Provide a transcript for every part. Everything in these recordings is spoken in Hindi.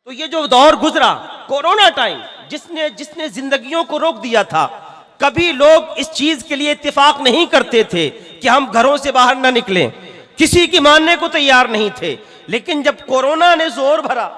तो ये जो दौर गुजरा कोरोना टाइम, जिसने जिसने जिंदगियों को रोक दिया था, कभी लोग इस चीज के लिए इत्तेफाक नहीं करते थे कि हम घरों से बाहर ना निकलें, किसी की मानने को तैयार नहीं थे। लेकिन जब कोरोना ने जोर भरा,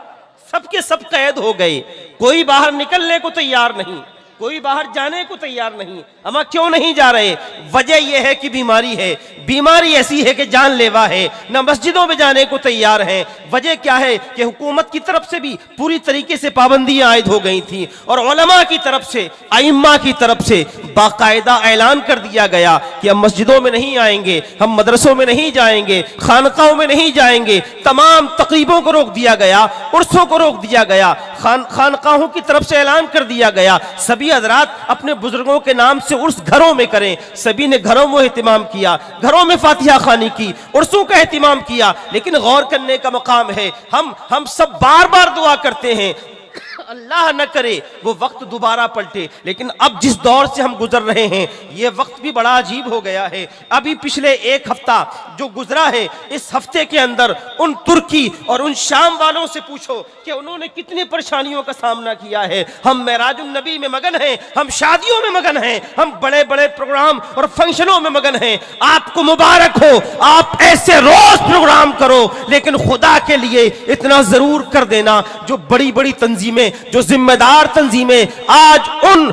सबके सब कैद हो गए, कोई बाहर निकलने को तैयार नहीं, कोई बाहर जाने को तैयार नहीं। अमा क्यों नहीं जा रहे? वजह यह है कि बीमारी है, बीमारी ऐसी है कि जानलेवा है, न मस्जिदों में जाने को तैयार है। वजह क्या है कि हुकूमत की तरफ से भी पूरी तरीके से पाबंदियां आयद हो गई थी और उलमा की तरफ से, आइम्मा की तरफ से बाकायदा ऐलान कर दिया गया कि हम मस्जिदों में नहीं आएंगे, हम मदरसों में नहीं जाएंगे, खानकाओं में नहीं जाएंगे, तमाम तकरीबों को रोक दिया गया, उर्सों को रोक दिया गया, खानकाहों की तरफ से ऐलान कर दिया गया सभी हजरात अपने बुजुर्गों के नाम से उर्स घरों में करें। सभी ने घरों में एहतिमाम किया, घरों में फातिहा खानी की, उर्सों का एहतिमाम किया। लेकिन गौर करने का मकाम है, हम सब बार बार दुआ करते हैं अल्लाह न करे वो वक्त दोबारा पलटे। लेकिन अब जिस दौर से हम गुजर रहे हैं, ये वक्त भी बड़ा अजीब हो गया है। अभी पिछले एक हफ्ता जो गुजरा है, इस हफ्ते के अंदर उन तुर्की और उन शाम वालों से पूछो कि उन्होंने कितनी परेशानियों का सामना किया है। हम मेराजुन नबी में मगन हैं, हम शादियों में मगन हैं, हम बड़े बड़े प्रोग्राम और फंक्शनों में मगन हैं। आपको मुबारक हो, आप ऐसे रोज प्रोग्राम करो, लेकिन खुदा के लिए इतना जरूर कर देना, जो बड़ी बड़ी तंजीमें, जो जिम्मेदार तंजीमें आज उन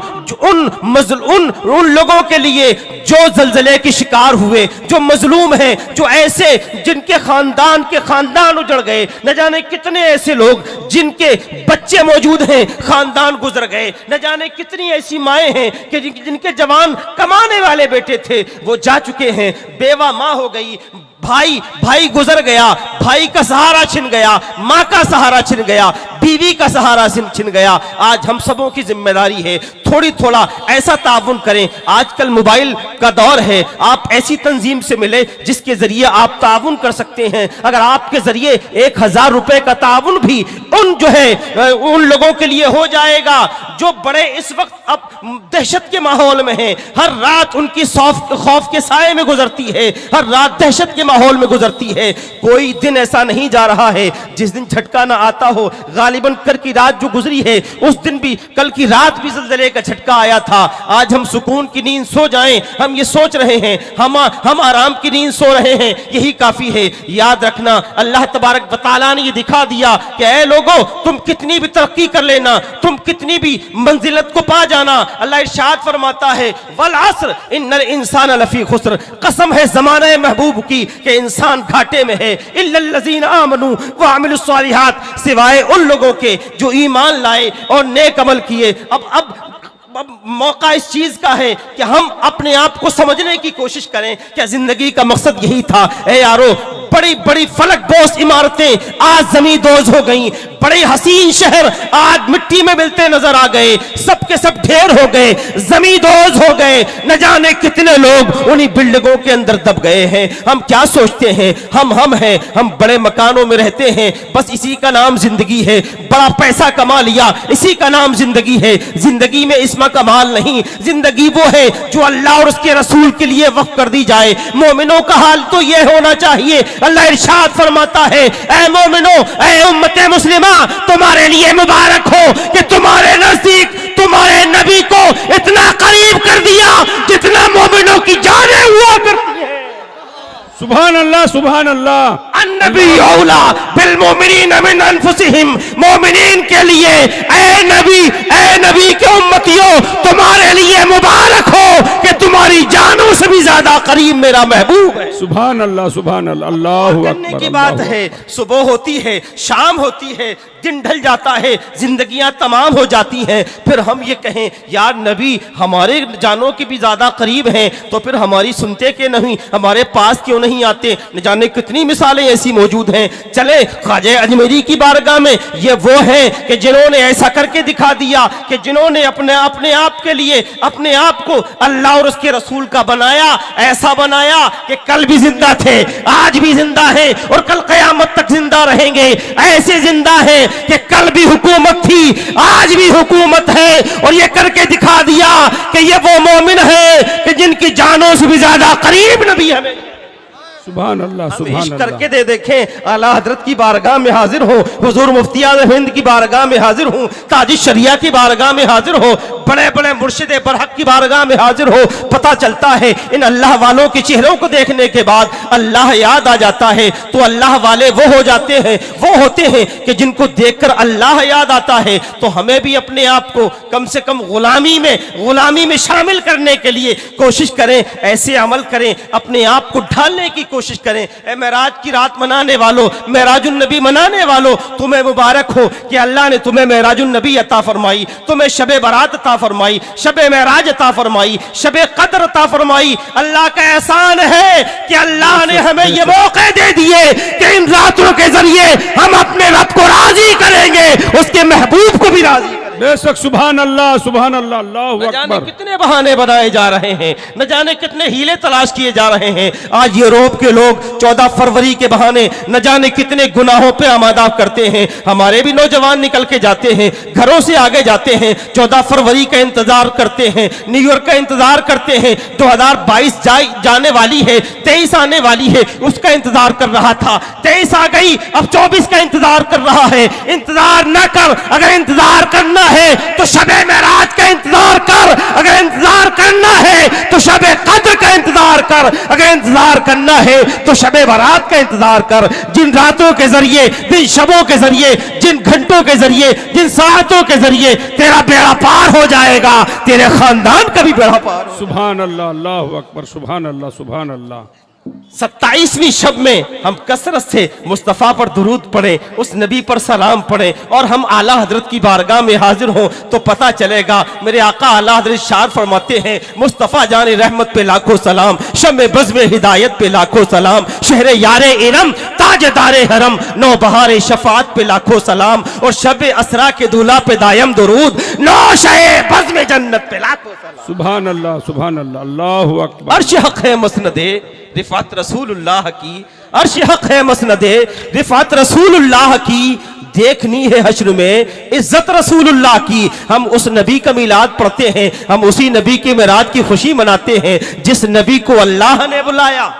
लोगों के लिए जो जलजले के शिकार हुए, जो मजलूम हैं, जो ऐसे जिनके खानदान उजड़ गए, न जाने कितने ऐसे लोग जिनके बच्चे मौजूद हैं, खानदान गुजर गए, न जाने कितनी ऐसी माएं हैं कि जिनके जवान कमाने वाले बेटे थे वो जा चुके हैं, बेवा माँ हो गई, भाई गुजर गया, भाई का सहारा छिन गया, माँ का सहारा छिन गया, बीवी का सहारा छिन गया। आज हम सबों की जिम्मेदारी है थोड़ा ऐसा ताउन करें। आजकल मोबाइल का दौर है, आप ऐसी तंजीम से मिले जिसके जरिए आप ताउन कर सकते हैं। अगर आपके जरिए 1000 रुपए का ताउन भी उन लोगों के लिए हो जाएगा जो बड़े इस वक्त अब दहशत के माहौल में हैं, हर रात उनकी खौफ के साए में गुजरती है, हर रात दहशत के माहौल में गुजरती है। कोई दिन ऐसा नहीं जा रहा है जिस दिन झटका ना आता हो। गालिबन कल की रात जो गुजरी है, उस दिन भी, कल की रात भी ज़लज़ले का झटका आया था। आज हम सुकून की नींद सो जाएं, हम ये सोच रहे हैं, हम आराम की नींद सो रहे हैं, यही काफी है। याद रखना, अल्लाह तबारक व तआला ने ये दिखा दिया कि ऐ लोगों, तुम कितनी भी तरक्की कर लेना, तुम कितनी भी मंजिलत को पा जाना, अल्लाह इरशाद फरमाता है वल अस्र इन्नल इंसान लफी खुस्र, कसम है ज़माने महबूब की कि इंसान घाटे में है, इल्लल लज़ीना आमनू व अमिलुस सालिहात, सिवाय उन लोगों के जो ईमान लाए और नेक अमल किए। अब मौका इस चीज का है कि हम अपने आप को समझने की कोशिश करें। क्या जिंदगी का मकसद यही था? ए यारो, बड़ी बड़ी फलक बोस इमारतें आज जमीन दोज हो गई, बड़े हसीन शहर आज मिट्टी में मिलते नजर आ गए, सबके सब ढेर हो गए, जमीन दोज हो गए, न जाने कितने लोग उन्हीं बिल्डिंगों के अंदर दब गए हैं। हम क्या सोचते हैं? हम हैं, हम बड़े मकानों में रहते हैं, बस इसी का नाम जिंदगी है, बड़ा पैसा कमा लिया, इसी का नाम जिंदगी है। जिंदगी में इसमें कमाल नहीं, जिंदगी वो है जो अल्लाह और उसके रसूल के लिए वक्फ कर दी जाए। मोमिनों का हाल तो ये होना चाहिए, अल्लाह इरशाद फरमाता है, ऐ मोमिनो, ऐ उम्मते मुस्लिमा, तुम्हारे लिए मुबारक हो कि तुम्हारे नजदीक तुम्हारे नबी को इतना करीब कर दिया जितना मोमिनों की जानें हुआ करती है। सुभान अल्लाह, सुभान अल्लाह। अन्नबी औला बिल मोमिनीन मिन अनफुसिहिम, मोमिनीन के लिए ऐ नबी के उम्मतियों, तुम्हारे लिए मुबारक हो कि तुम्हारी जानों से भी ज्यादा करीब मेरा महबूब है। सुभान अल्लाह, सुभान अल्लाह, अल्लाहु अकबर। की बात है, सुबह होती है, शाम होती है, दिन ढल जाता है, जिंदगियां तमाम हो जाती हैं, फिर हम ये कहें यार नबी हमारे जानों के भी ज्यादा करीब हैं, तो फिर हमारी सुनते के नहीं, हमारे पास क्यों नहीं आते? न जाने कितनी मिसालें ऐसी मौजूद हैं। चले ख्वाजा अजमेरी की बारगाह में, ये वो हैं कि जिन्होंने ऐसा करके दिखा दिया कि जिन्होंने अपने आप के लिए अपने आप को अल्लाह और उसके रसूल का बनाया, ऐसा बनाया कि कल भी जिंदा थे, आज भी जिंदा है और कल क़यामत तक जिंदा रहेंगे। ऐसे जिंदा है कि कल भी हुकूमत थी, आज भी हुकूमत है, और ये करके दिखा दिया कि ये वो मोमिन है कि जिनकी जानों से भी ज्यादा करीब नबी हमें। सुभान अल्लाह हम सुभान इश्क अल्लाह। करके दे देखें, आला हजरत की बारगाह में हाजिर हो, हुजूर मुफ्ती आज़म हिंद की बारगाह में हाजिर हूँ, काजी शरिया की बारगाह में हाजिर हो, बड़े बड़े मुर्शिद बरहक की बारगाह में हाजिर हो। पता चलता है इन अल्लाह वालों के चेहरों को देखने के बाद अल्लाह याद आ जाता है। तो अल्लाह वाले वो हो जाते हैं, वो होते हैं कि जिनको देखकर अल्लाह याद आता है। तो हमें भी अपने आप को कम से कम गुलामी में शामिल करने के लिए कोशिश करें, ऐसे अमल करें, अपने आप को ढालने की कोशिश करें। ए मेराज की रात मनाने वालों, मेराजुन नबी मनाने वालों, तुम्हें मुबारक हो कि अल्लाह ने तुम्हें मेराजुन नबी अता फरमाई, तुम्हें शबे बारात अता फरमाई, शबे मेराज अता फरमाई, शबे कद्र अता फरमाई। अल्लाह का एहसान है कि अल्लाह ने हमें ये मौके दे दिए कि इन रातों के जरिए हम अपने रब को राजी करेंगे, उसके महबूब को भी राजी करेंगे। बेशक सुभान अल्लाह सुभान अल्लाह अल्लाहु न जाने अकबर। कितने बहाने बनाए जा रहे हैं, न जाने कितने हीले तलाश किए जा रहे हैं। आज यूरोप के लोग 14 फरवरी के बहाने न जाने कितने गुनाहों पे आमादा करते हैं। हमारे भी नौजवान निकल के जाते हैं, घरों से आगे जाते हैं, 14 फरवरी का इंतजार करते हैं, न्यू ईयर का इंतजार करते हैं। 2022 जाने वाली है, 23 आने वाली है, उसका इंतजार कर रहा था। 23 आ गई, अब 24 का इंतजार कर रहा है। इंतजार न कर, अगर इंतजार करना है तो शबे मेराज का इंतजार कर, अगर इंतजार करना है तो शबे कद्र का इंतजार कर, अगर इंतजार करना है तो शबे बारात का इंतजार कर। जिन रातों के जरिए, जिन शबों के जरिए, जिन घंटों के जरिए, जिन सातों के जरिए तेरा बेड़ा पार हो जाएगा, तेरे खानदान का भी बेड़ा पार हो। सुभान अल्लाह अल्लाहु अकबर सुभान अल्लाह सुभान अल्लाह। 27वीं शब में हम कसरत से मुस्तफ़ा पर दुरूद पढ़े, उस नबी पर सलाम पढ़े और हम आला हजरत की बारगाह में हाजिर हो तो पता चलेगा। मेरे आका आला हजरत शार फरमाते हैं, मुस्तफ़ा जाने रहमत पे लाखों सलाम, शम्मे बज़्म हिदायत पे लाखों सलाम, शहरे यारे इरम ताजदारे हरम, नौ बहारे शफात पे लाखों सलाम, और शब असरा के दूल्हा पे दायम दुरूद, नौ शहे बज़्म जन्नत पे लाखों सलाम। सुभान अल्लाह अल्लाहु अकबर। अर्श हक है मसनदे रिफात रसूलुल्लाह की, अर्श हक है मसनदे रिफात रसूलुल्लाह की, देखनी है हश्र में इज्जत रसूलुल्लाह की। हम उस नबी का मिलाद पढ़ते हैं, हम उसी नबी के मिलाद की खुशी मनाते हैं जिस नबी को अल्लाह ने बुलाया।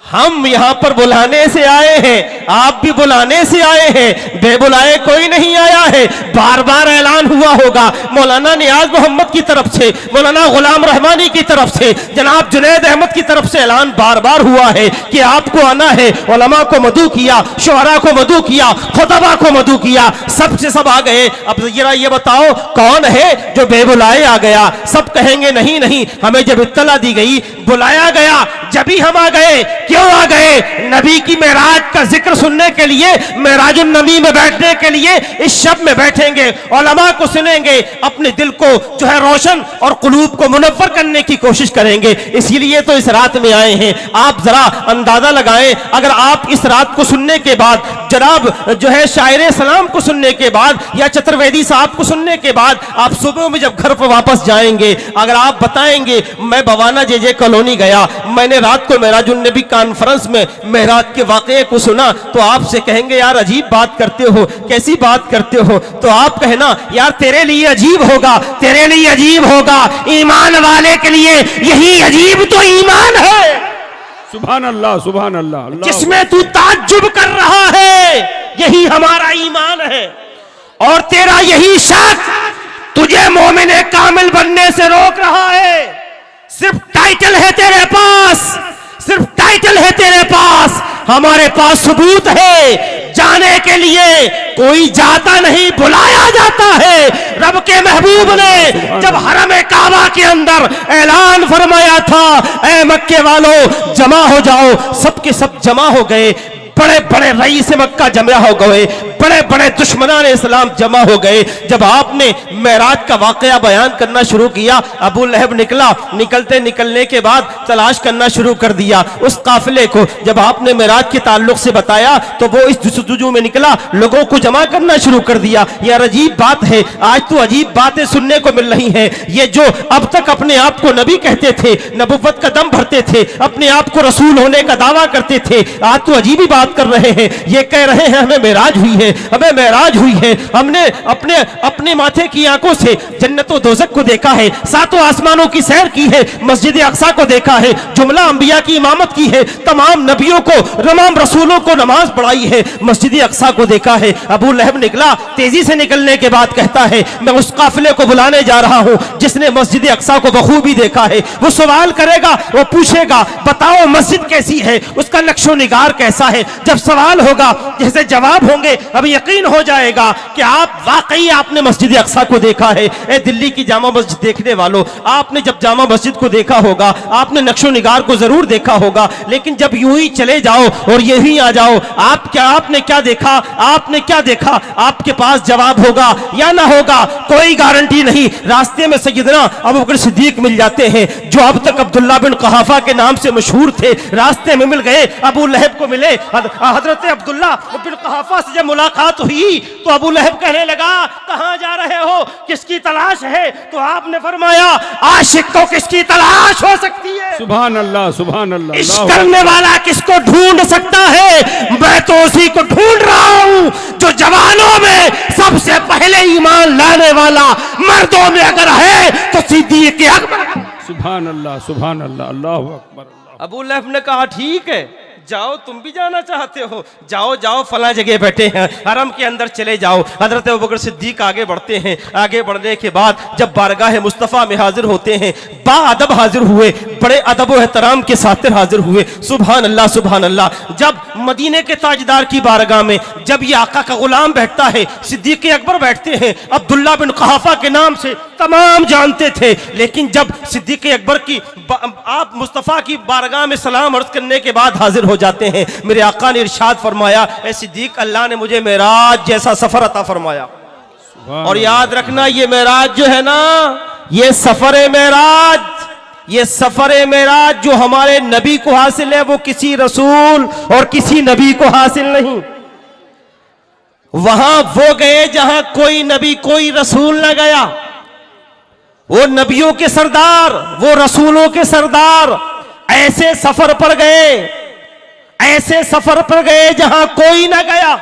हम यहाँ पर बुलाने से आए हैं, आप भी बुलाने से आए हैं, बेबुलाए कोई नहीं आया है। बार बार ऐलान हुआ होगा मौलाना नियाज मोहम्मद की तरफ से, मौलाना गुलाम रहमानी की तरफ से, जनाब जुनैद अहमद की तरफ से ऐलान बार बार हुआ है कि आपको आना है। उलमा को मदू किया, शुअरा को मदू किया, खुतबा को मदू किया, सबसे सब आ गए। अब जरा ये बताओ कौन है जो बेबुलाए आ गया? सब कहेंगे नहीं नहीं, हमें जब इत्तला दी गई, बुलाया गया, जब ही हम आ गए। क्यों आ गए? नबी की मेराज का जिक्र सुनने के लिए, मेराजुन नबी में बैठने के लिए इस शब में बैठेंगे, उलमा को सुनेंगे, अपने दिल को जो है रोशन और कुलूब को मुनव्वर करने की कोशिश करेंगे। इसीलिए तो इस रात में आए हैं। आप जरा अंदाजा लगाएं, अगर आप इस रात को सुनने के बाद, जनाब जो है शायर सलाम को सुनने के बाद या चतुर्वेदी साहब को सुनने के बाद आप सुबह में जब घर पर वापस जाएंगे, अगर आप बताएंगे मैं बवाना जे कॉलोनी गया, मैंने रात को मेराजुन नबी कॉन्फ्रेंस में मेराज के वाकये को सुना, तो आपसे कहेंगे यार अजीब बात करते हो, कैसी बात करते हो? तो आप कहना यार तेरे लिए अजीब होगा, तेरे लिए अजीब होगा, ईमान वाले के लिए यही अजीब तो ईमान है सुभान अल्लाह अल्लाह। जिसमें तू ताज्जुब कर रहा है, यही हमारा ईमान है। और तेरा यही शक तुझे मोमिने कामिल बनने से रोक रहा है। सिर्फ टाइटल है तेरे पास, सिर्फ टाइटल है तेरे पास, हमारे पास सबूत है। जाने के लिए कोई जाता नहीं, बुलाया जाता है। रब के महबूब ने जब हरम काबा के अंदर ऐलान फरमाया था, ऐ मक्के वालों जमा हो जाओ, सबके सब जमा हो गए। बड़े बड़े रईस मक्का जमा हो गए, बड़े बड़े दुश्मनान इस्लाम जमा हो गए। जब आपने मेराज का वाकया बयान करना शुरू किया, अबू लहब निकला, निकलने के बाद तलाश करना शुरू कर दिया उस काफिले को। जब आपने मेराज के ताल्लुक से बताया तो वो इस जुस्तजू में निकला, लोगों को जमा करना शुरू कर दिया। यार अजीब बात है, आज तो अजीब बातें सुनने को मिल रही हैं। ये जो अब तक अपने आप को नबी कहते थे, नबुव्वत का दम भरते थे, अपने आप को रसूल होने का दावा करते थे, आज तो अजीब ही बात कर रहे हैं। ये कह रहे हैं हमें मेराज हुई है, है, हमें मेराज हुई है, हमने अपने अपने माथे की आंखों से जन्नत व दोज़ख को देखा है, सातों आसमानों की सैर की है, मस्जिद अक्सा को देखा है, जुमला अंबिया की इमामत की है, तमाम नबियों को तमाम रसूलों को नमाज पढ़ाई है, मस्जिद अक्सा को देखा है। अबू लहब निकला, तेजी से निकलने के बाद कहता है मैं उस काफिले को बुलाने जा रहा हूं जिसने मस्जिद अक्सा को बखूबी देखा है। वो सवाल करेगा, वो पूछेगा बताओ मस्जिद कैसी है, उसका नक्शो निगार कैसा है। जब सवाल होगा जैसे जवाब होंगे, अब यकीन हो जाएगा कि आप वाकई आपने मस्जिद अक्सा को देखा है। ए दिल्ली की जामा मस्जिद देखने वालों, आपने जब जामा मस्जिद को देखा होगा, आपने नक्शो निगार को जरूर देखा होगा, लेकिन जब यूं ही चले जाओ और यहीं आ जाओ, आपने क्या देखा, आपने क्या देखा, आपके पास जवाब होगा या ना होगा कोई गारंटी नहीं। रास्ते में सैयदना अबू बकर सिद्दीक मिल जाते हैं जो अब तक अब्दुल्ला बिन कहाफा के नाम से मशहूर थे, रास्ते में मिल गए, अबू लहब को मिले। हजरत अब्दुल्ला बिन कहाफा से जब मुलाकात हुई तो अबू लहब कहने लगा कहां जा रहे हो, किसकी तलाश है? तो आपने फरमाया आशिक को किसकी तलाश हो सकती है, सुभान अल्लाह, सुभान अल्लाह। इश्क करने वाला किसको ढूंढ सकता है? मैं तो उसी को ढूंढ रहा हूं जो जवानों में सबसे पहले ईमान लाने वाला, मर्दों में अगर है तो सिद्दीक अकबर। सुभान अल्लाह, सुभान अल्लाह, अल्लाह अकबर, अल्लाह। अबू लहब ने कहा ठीक है, जाओ, तुम भी जाना चाहते हो, जाओ जाओ फला जगह बैठे हैं, हरम के अंदर चले जाओ। हजरत अबू बकर सिद्दीक आगे बढ़ते हैं, आगे बढ़ने के बाद जब बारगाह मुस्तफ़ा में हाजिर होते हैं, बाअदब हाजिर हुए, बड़े अदब व एहतराम के साथ हाजिर हुए। सुभान अल्लाह, सुभान अल्लाह। जब मदीने के ताजदार की बारगाह में जब ये आका का गुलाम बैठता है, सिद्दीक अकबर बैठते हैं, अब्दुल्ला बिन कहाफा के नाम से तमाम जानते थे, लेकिन जब सिद्दीक अकबर की आप मुस्तफ़ा की बारगाह में सलाम अर्ज करने के बाद हाजिर हो जाते हैं, मेरे आका ने इरशाद फरमाया ए सिद्दीक, अल्लाह ने मुझे मेराज जैसा सफर अता फरमाया। और याद रखना ये मेराज जो है ना, ये सफर मेराज, ये सफर मेराज जो हमारे नबी को हासिल है वो किसी रसूल और किसी नबी को हासिल नहीं। वहां वो गए जहां कोई नबी कोई रसूल न गया, वो नबियों के सरदार, वो रसूलों के सरदार ऐसे सफर पर गए, ऐसे सफर पर गए जहां कोई ना गया।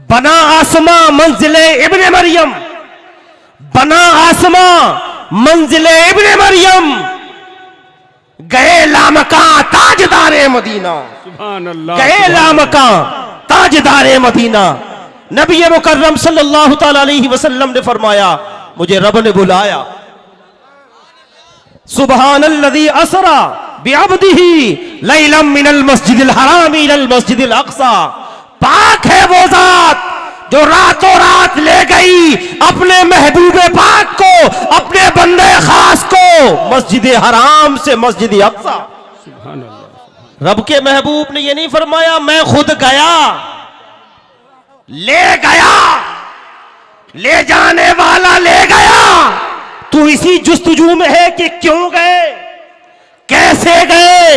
बना आसमा मंजिले इब्ने मरियम, बना आसमा मंजिले इब्ने मरियम, गए लामका ताजदारे मदीना, सुभान अल्लाह, गए लामका ताजदारे मदीना। नबी मुकर्रम सल्लल्लाहु तआला अलैहि वसल्लम ने फरमाया मुझे रब ने बुलाया। सुबहानल्लज़ी असरा बिअब्दिही लैलम मिनल मस्जिदिल हराम इलल मस्जिदिल अक्सा। पाक है वो जात जो रातों रात ले गई अपने महबूबे पाक को, अपने बंदे खास को मस्जिद हराम से मस्जिद अक्सा। सुभान अल्लाह। रब के महबूब ने ये नहीं फरमाया मैं खुद गया, ले गया, ले जाने वाला ले गया। तू इसी जुस्तजू में है कि क्यों गए, कैसे गए,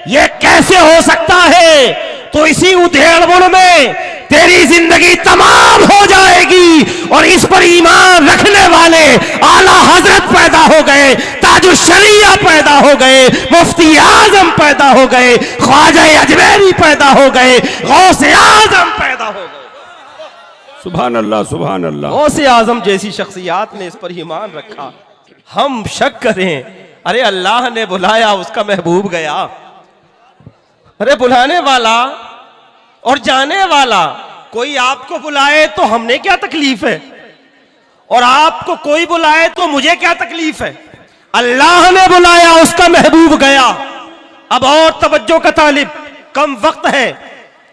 ये कैसे हो सकता है, तो इसी उधेड़बुन में तेरी जिंदगी तमाम हो जाएगी और इस पर ईमान रखने वाले आला हजरत पैदा हो गए, ताजुल शरिया पैदा हो गए, मुफ्ती आजम पैदा हो गए, ख्वाजा अजमेरी पैदा हो गए, गौसे आजम पैदा हो गए। सुभान अल्लाह, सुभान अल्लाह। गौसे आजम जैसी शख्सियात ने इस पर ईमान रखा। हम शक करें, अरे अल्लाह ने बुलाया, उसका महबूब गया। अरे बुलाने वाला और जाने वाला, कोई आपको बुलाए तो हमने क्या तकलीफ है, और आपको कोई बुलाए तो मुझे क्या तकलीफ है। अल्लाह ने बुलाया, उसका महबूब गया। अब और तवज्जो का तालिब, कम वक्त है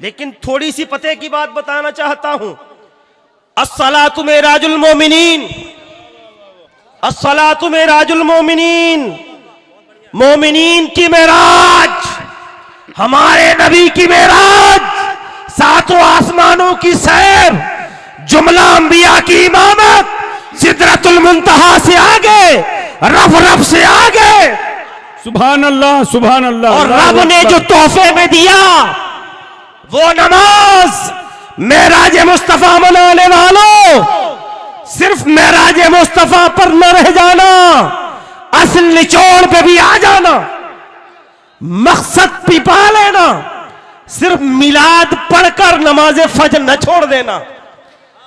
लेकिन थोड़ी सी पते की बात बताना चाहता हूं। अस्सलातु मेराजुल मोमिनीन, अस्सलातु मेराजुल मोमिनीन, मोमिनीन की मेराज, हमारे नबी की मेराज, सातों आसमानों की सैर, जुमला अंबिया की इमामत, सिदरतुल मुंतहा से आगे, रफ रफ से आगे। सुभान अल्लाह, सुभान अल्लाह। और रब ने जो तोहफे में दिया वो नमाज, मेराज मुस्तफा मनाने वालों, सिर्फ मेराज मुस्तफा पर न रह जाना, असल निचोड़ पे भी आ जाना, मकसद भी पा लेना। सिर्फ मिलाद पढ़कर नमाज फजर न छोड़ देना,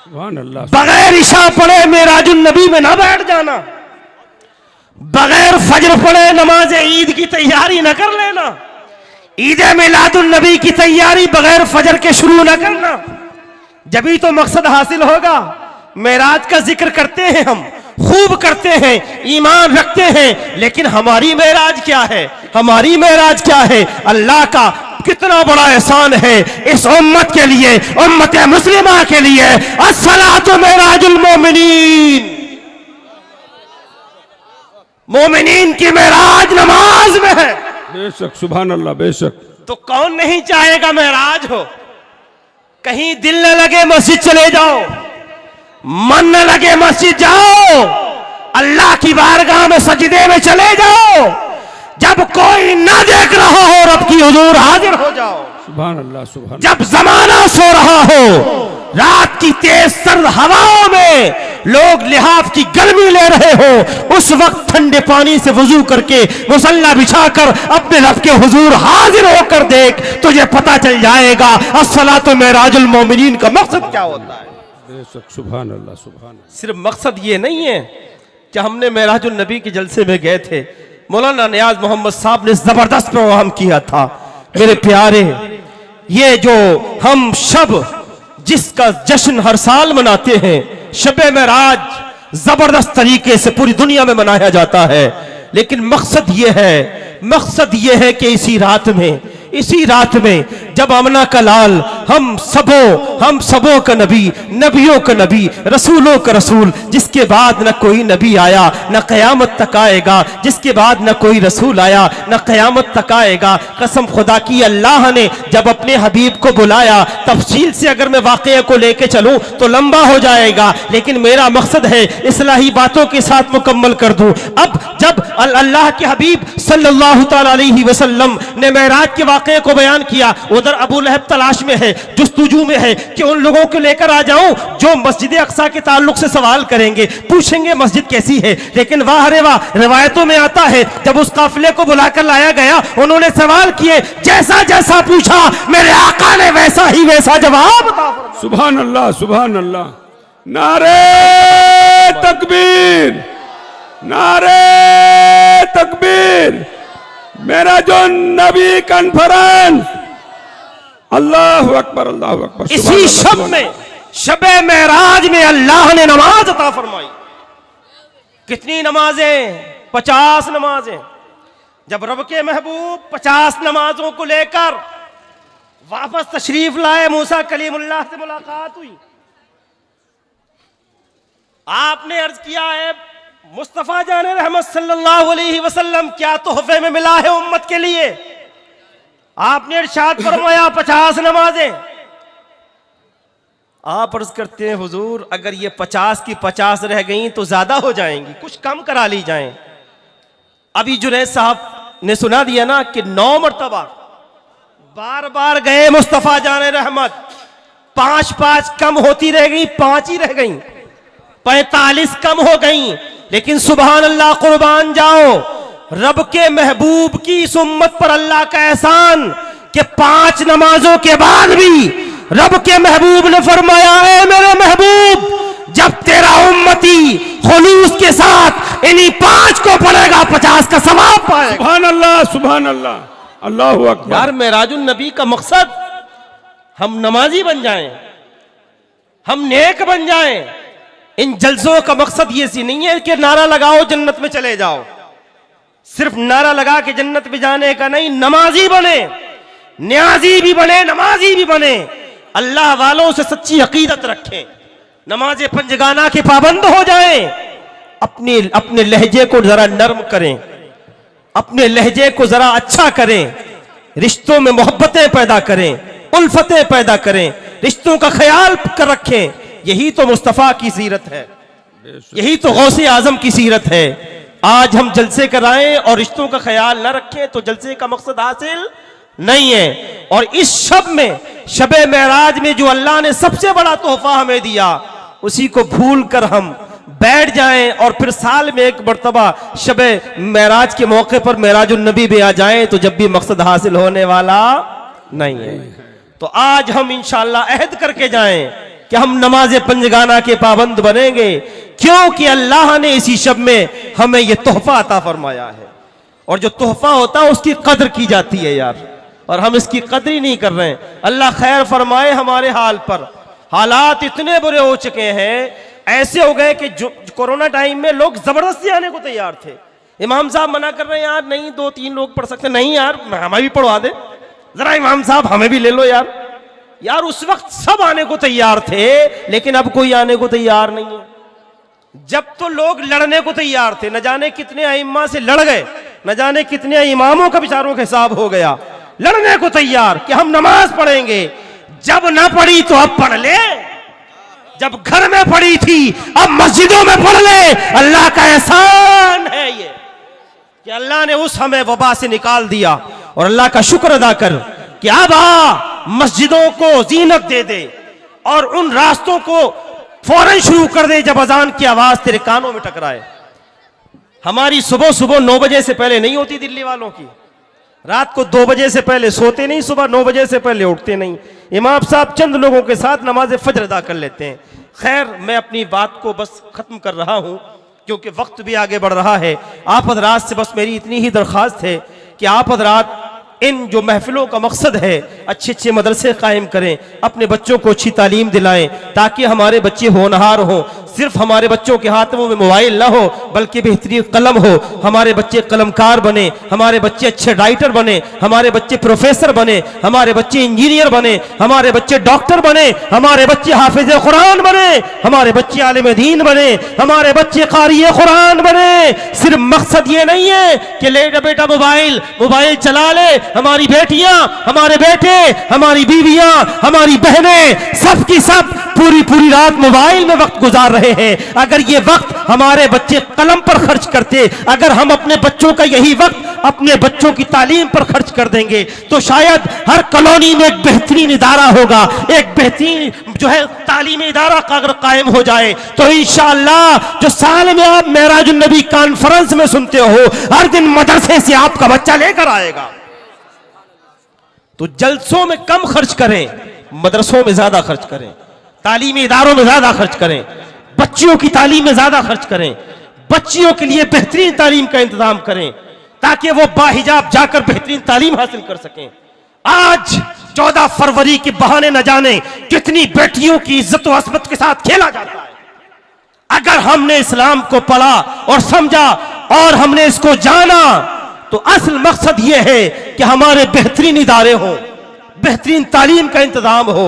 सुभान अल्लाह, बगैर इशा पढ़े मेराजुन नबी में ना बैठ जाना, बगैर फजर पढ़े नमाज ईद की तैयारी न कर लेना, ईद मिलादुन नबी की तैयारी बगैर फजर के शुरू न करना, जभी तो मकसद हासिल होगा। मेराज का जिक्र करते हैं, हम खूब करते हैं, ईमान रखते हैं, लेकिन हमारी मेराज क्या है? हमारी मेराज क्या है? अल्लाह का कितना बड़ा एहसान है इस उम्मत के लिए, उम्मत मुस्लिमा के लिए। अस्सलातु मेराजुल मोमिनीन, मोमिनीन की मेराज नमाज में है। बेशक, सुभान अल्लाह, बेशक। तो कौन नहीं चाहेगा मेराज हो? कहीं दिल न लगे मस्जिद चले जाओ, मन न लगे मस्जिद जाओ, अल्लाह की बारगाह में सजदे में चले जाओ, जब कोई ना देख रहा हो रब की हुजूर हाजिर हो जाओ। सुभान अल्लाह, सुभान। जब जमाना सो रहा हो, रात की तेज सर्द हवाओं में लोग लिहाफ की गर्मी ले रहे हो, उस वक्त ठंडे पानी से वजू करके मुसल्ला बिछाकर अपने रब के हुजूर हाजिर होकर देख, तुझे पता चल जाएगा अस्सलातु मेराजुल मोमिनीन का मकसद क्या होता है। बेशक, सुभान अल्लाह, सुभान। सिर्फ मकसद ये नहीं है कि हमने मेराजुल नबी के जलसे में गए थे, मौलाना नियाज मोहम्मद साहब ने जबरदस्त प्रोग्राम किया था। मेरे प्यारे, ये जो हम शब जिसका जश्न हर साल मनाते हैं, शबे मेराज जबरदस्त तरीके से पूरी दुनिया में मनाया जाता है, लेकिन मकसद ये है कि इसी रात में जब अमना का लाल हम सबों का नबी, नबियों का नबी, रसूलों का रसूल, जिसके बाद न कोई नबी आया न कयामत तक आएगा, जिसके बाद न कोई रसूल आया न कयामत तक आएगा। कसम खुदा की, अल्लाह ने जब अपने हबीब को बुलाया, तफसील से अगर मैं वाक़या को लेके चलूं तो लंबा हो जाएगा, लेकिन मेरा मकसद है इस्लाही बातों के साथ मुकम्मल कर दूं। अब जब अल्लाह के हबीब सल्लल्लाहु तआला अलैहि वसल्लम ने मेराज के वाक़ये को बयान किया, उधर अबू लहब तलाश में है, जुस्तुजू में है कि उन लोगों को लेकर आ जाऊं जो मस्जिद अक्सा के ताल्लुक से सवाल करेंगे, पूछेंगे मस्जिद कैसी है। लेकिन वाह रे वाह, रिवायतों में आता है जब उस काफिले को बुलाकर लाया गया, उन्होंने सवाल किए, जैसा जैसा पूछा मेरे आका ने वैसा जवाब। सुभान अल्लाह, सुभान अल्लाह। नारे तकबीर, नारे तकबीर। मेरा जो नबी कॉन्फ्रेंस, अल्लाह अकबर, अल्लाह अकबर। इसी शब में, शबे मेराज में अल्लाह ने नमाज अता फरमाई। कितनी नमाजें? 50 नमाजें। जब रब के महबूब 50 नमाजों को लेकर वापस तशरीफ लाए, मूसा कलीमुल्लाह से मुलाकात हुई, आपने अर्ज किया है मुस्तफा जाने रहमत सल्लल्लाहु अलैहि वसल्लम क्या तोहफे में मिला है उम्मत के लिए। आपने इरशाद फरमाया 50 नमाजें। आप अर्ज करते हैं हुजूर अगर ये 50 की 50 रह गई तो ज्यादा हो जाएंगी, कुछ कम करा ली जाएं। अभी जुनैद साहब ने सुना दिया ना कि 9 मरतबा बार बार गए मुस्तफा जाने रहमत, 5 कम होती रह गई, 5 ही रह गई, 45 कम हो गई। लेकिन सुभान अल्लाह, कुर्बान जाओ, रब के महबूब की इस उम्मत पर अल्लाह का एहसान कि 5 नमाजों के बाद भी रब के महबूब ने फरमाया, ऐ मेरे महबूब, जब तेरा उम्मती खुलूस के साथ इन्हीं 5 को पढ़ेगा 50 का सवाब पाएगा। सुभान अल्लाह, सुभान अल्लाह, अल्लाहु अकबर। यार मेराजुन नबी का मकसद हम नमाजी बन जाएं, हम नेक बन जाएं। इन जलसों का मकसद ये सी नहीं है कि नारा लगाओ जन्नत में चले जाओ, सिर्फ नारा लगा के जन्नत में जाने का नहीं, नमाजी बने, न्याजी भी बने, नमाजी भी बने, अल्लाह वालों से सच्ची अकीदत रखें, नमाज पंजगाना के पाबंद हो जाएं, अपने लहजे को जरा नर्म करें, अपने लहजे को जरा अच्छा करें, रिश्तों में मोहब्बतें पैदा करें, उल्फतें पैदा करें, रिश्तों का ख्याल कर रखें। यही तो मुस्तफ़ा की सीरत है, यही तो गौसे आजम की सीरत है। आज हम जलसे कराएं और रिश्तों का ख्याल न रखें तो जलसे का मकसद हासिल नहीं है। और इस शब में, शबे मेराज में जो अल्लाह ने सबसे बड़ा तोहफा हमें दिया, उसी को भूल कर हम बैठ जाएं और फिर साल में एक मरतबा शबे मेराज के मौके पर मेराजुन नबी भी आ जाएं, तो जब भी मकसद हासिल होने वाला नहीं है। तो आज हम इंशाअल्लाह अहद करके जाएं कि हम नमाज पंजगाना के पाबंद बनेंगे, क्योंकि अल्लाह ने इसी शब में हमें यह तोहफा अता फरमाया है। और जो तोहफा होता है उसकी कदर की जाती है यार, और हम इसकी कदर ही नहीं कर रहे हैं। अल्लाह खैर फरमाए हमारे हाल पर। हालात इतने बुरे हो चुके हैं, ऐसे हो गए कि जो कोरोना टाइम में लोग जबरदस्ती आने को तैयार थे। इमाम साहब मना कर रहे हैं, यार नहीं 2-3 लोग पढ़ सकते, नहीं यार हमें भी पढ़वा दे जरा, इमाम साहब हमें भी ले लो यार। यार उस वक्त सब आने को तैयार थे, लेकिन अब कोई आने को तैयार नहीं है। जब तो लोग लड़ने को तैयार थे, न जाने कितने अइम्मा से लड़ गए, न जाने कितने इमामों का बेचारों का हिसाब हो गया, लड़ने को तैयार कि हम नमाज पढ़ेंगे। जब ना पढ़ी तो अब पढ़ ले, जब घर में पढ़ी थी अब मस्जिदों में पढ़ ले। अल्लाह का एहसान है ये कि अल्लाह ने उस हमें वबा से निकाल दिया। और अल्लाह का शुक्र अदा कर कि अब मस्जिदों को जीनत दे दे और उन रास्तों को फौरन शुरू कर दे जब अजान की आवाज तेरे कानों में टकराए। हमारी सुबह सुबह 9 बजे से पहले नहीं होती दिल्ली वालों की, रात को 2 बजे से पहले सोते नहीं, सुबह 9 बजे से पहले उठते नहीं। इमाम साहब चंद लोगों के साथ नमाज फजर अदा कर लेते हैं। खैर मैं अपनी बात को बस खत्म कर रहा हूं क्योंकि वक्त भी आगे बढ़ रहा है। आप हजरात से बस मेरी इतनी ही दरख्वास्त है कि आप हजरात इन जो महफिलों का मकसद है अच्छे अच्छे मदरसे कायम करें, अपने बच्चों को अच्छी तालीम दिलाएं ताकि हमारे बच्चे होनहार हों। सिर्फ हमारे बच्चों के हाथों में मोबाइल ना हो बल्कि बेहतरीन कलम हो, हमारे बच्चे कलमकार बने, हमारे बच्चे अच्छे राइटर बने, हमारे बच्चे प्रोफेसर बने, हमारे बच्चे इंजीनियर बने, हमारे बच्चे डॉक्टर बने, हमारे बच्चे हाफिज कुरान बने, हमारे बच्चे आलिम दीन बने, हमारे बच्चे कारी कुरान बने। सिर्फ मकसद ये नहीं है कि ले बेटा मोबाइल मोबाइल चला ले। हमारी बेटियां, हमारे बेटे, हमारी बीवियां, हमारी बहनें सब की सब पूरी रात मोबाइल में वक्त गुजार रहे हैं। अगर ये वक्त हमारे बच्चे कलम पर खर्च करते, अगर हम अपने बच्चों का यही वक्त अपने बच्चों की तालीम पर खर्च कर देंगे तो शायद हर कॉलोनी में एक बेहतरीन इदारा होगा, एक बेहतरीन जो है तालीमी इदारा का अगर कायम हो जाए तो इंशाअल्लाह जो साल में आप मेराजुन नबी कॉन्फ्रेंस में सुनते हो, हर दिन मदरसे से आपका बच्चा लेकर आएगा। तो जलसों में कम खर्च करें, मदरसों में ज्यादा खर्च करें, तालीमी इदारों में ज्यादा खर्च करें, बच्चियों की तालीम में ज्यादा खर्च करें, बच्चियों के लिए बेहतरीन तालीम का इंतजाम करें ताकि वो बाहिजाब जाकर बेहतरीन तालीम हासिल कर सकें। आज 14 फरवरी के बहाने न जाने कितनी बेटियों की इज्जत और असमत के साथ खेला जाता है। अगर हमने इस्लाम को पढ़ा और समझा और हमने इसको जाना तो असल मकसद यह है कि हमारे बेहतरीन इदारे हो, बेहतरीन तालीम का इंतजाम हो,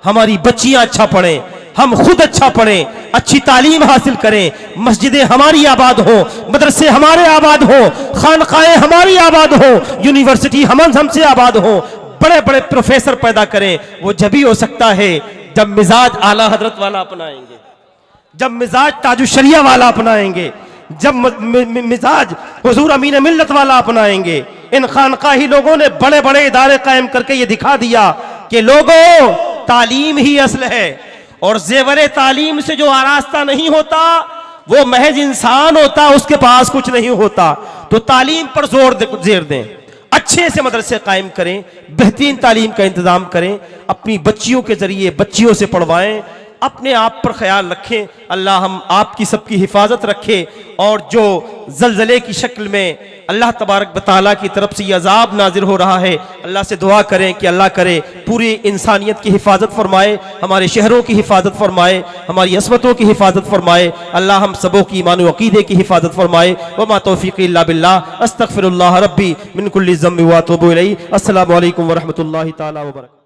हमारी बच्चियां अच्छा पढ़ें, हम खुद अच्छा पढ़ें, अच्छी तालीम हासिल करें, मस्जिदें हमारी आबाद हो, मदरसे हमारे आबाद हो, खानकाएं हमारी आबाद हो, यूनिवर्सिटी हमसे आबाद हो, बड़े बड़े प्रोफेसर पैदा करें। वो जब ही हो सकता है जब मिजाज आला हजरत वाला अपनाएंगे, जब मिजाज ताजुशरिया वाला अपनाएंगे, जब मिजाज हुजूर अमीन मिल्लत वाला अपनाएंगे। इन खानकाही लोगों ने बड़े बड़े इदारे कायम करके ये दिखा दिया कि लोगों तालीम ही असल है और जेवरे तालीम से जो आरास्ता नहीं होता वो महज इंसान होता, उसके पास कुछ नहीं होता। तो तालीम पर जोर दें, अच्छे से मदरसे कायम करें, बेहतरीन तालीम का इंतजाम करें, अपनी बच्चियों के जरिए बच्चियों से पढ़वाएं, अपने आप पर ख्याल रखें। अल्लाह हम आपकी सबकी हिफाजत रखे और जो जलजले की शक्ल में अल्लाह तबारक व तआला की तरफ से ये अजाब नाजिर हो रहा है, अल्लाह से दुआ करें कि अल्लाह करे पूरी इंसानियत की हिफाजत फरमाए, हमारे शहरों की हिफाजत फरमाए, हमारी असमतों की हिफाजत फरमाए। अल्लाह हम सबों की ईमान व अक़ीदे की हिफाजत फरमाए। वमा तौफ़ीक़ी इल्ला बिल्लाह, अस्तग़फ़िरुल्लाह रब्बी मिन कुल्लि ज़म्बि व अतूबु इलैहि। अस्सलामु अलैकुम व रहमतुल्लाहि तआला व बरकातहू।